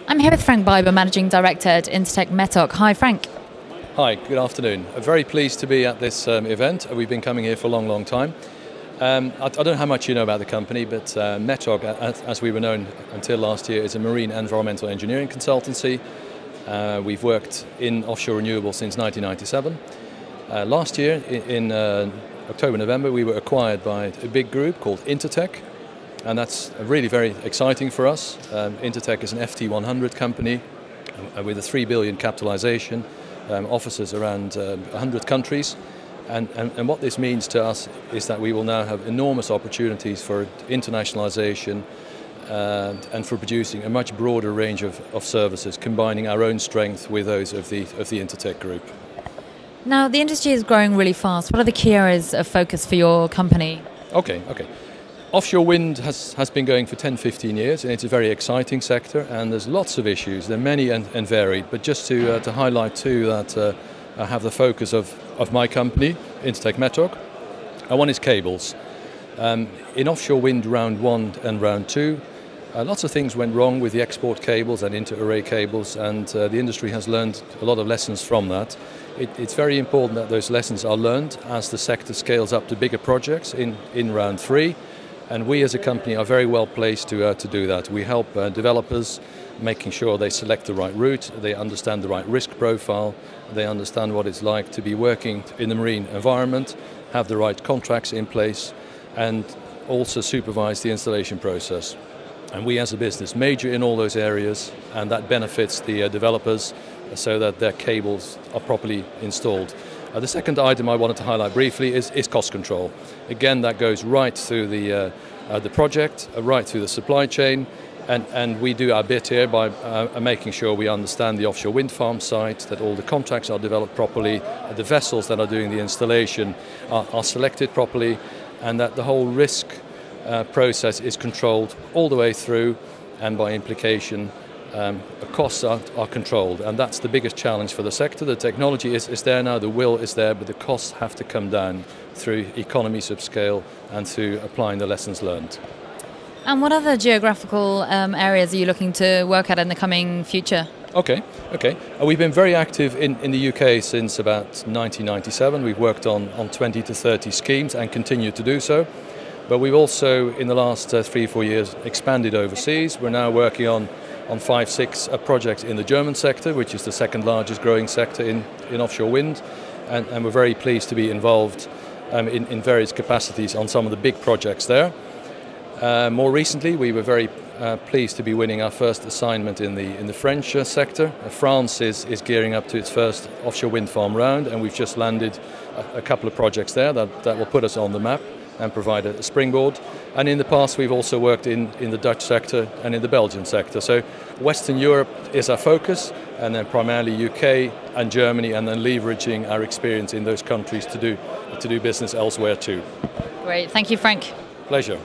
I'm here with Frank Biber, Managing Director at Intertek Metoc. Hi, Frank. Hi, good afternoon. I'm very pleased to be at this event. We've been coming here for a long, long time. I don't know how much you know about the company, but Metoc, as we were known until last year, is a marine environmental engineering consultancy. We've worked in offshore renewables since 1997. Last year, in October, November, we were acquired by a big group called Intertek, and that's really very exciting for us. Intertek is an FT 100 company with a 3 billion capitalization, offices around 100 countries. And what this means to us is that we will now have enormous opportunities for internationalization and for producing a much broader range of services, combining our own strength with those of the Intertek group. Now, the industry is growing really fast. What are the key areas of focus for your company? Okay. Offshore wind has been going for 10-15 years, and it's a very exciting sector, and there's lots of issues. They're many and varied, but just to highlight two that have the focus of my company, Intertek Metoc. One is cables. In offshore wind round 1 and round 2, lots of things went wrong with the export cables and inter-array cables, and the industry has learned a lot of lessons from that. It's very important that those lessons are learned as the sector scales up to bigger projects in round 3. And we as a company are very well placed to do that. We help developers making sure they select the right route, they understand the right risk profile, they understand what it's like to be working in the marine environment, have the right contracts in place, and also supervise the installation process. And we as a business major in all those areas, and that benefits the developers so that their cables are properly installed. The second item I wanted to highlight briefly is cost control. Again, that goes right through the project, right through the supply chain, and we do our bit here by making sure we understand the offshore wind farm site, that all the contracts are developed properly, the vessels that are doing the installation are selected properly, and that the whole risk process is controlled all the way through, and by implication the costs are controlled, and that's the biggest challenge for the sector. The technology is there now, the will is there, but the costs have to come down through economies of scale and through applying the lessons learned. And what other geographical areas are you looking to work at in the coming future? Okay. We've been very active in the UK since about 1997. We've worked on 20 to 30 schemes and continue to do so. But we've also, in the last 3-4 years, expanded overseas. We're now working on 5-6 projects in the German sector, which is the second largest growing sector in offshore wind, and we're very pleased to be involved in various capacities on some of the big projects there. More recently, we were very pleased to be winning our first assignment in the French sector. France is gearing up to its first offshore wind farm round, and we've just landed a couple of projects there that will put us on the map and provide a springboard. And in the past we've also worked in the Dutch sector and in the Belgian sector. So Western Europe is our focus, and then primarily UK and Germany, and then leveraging our experience in those countries to do business elsewhere too. Great, thank you, Frank. Pleasure.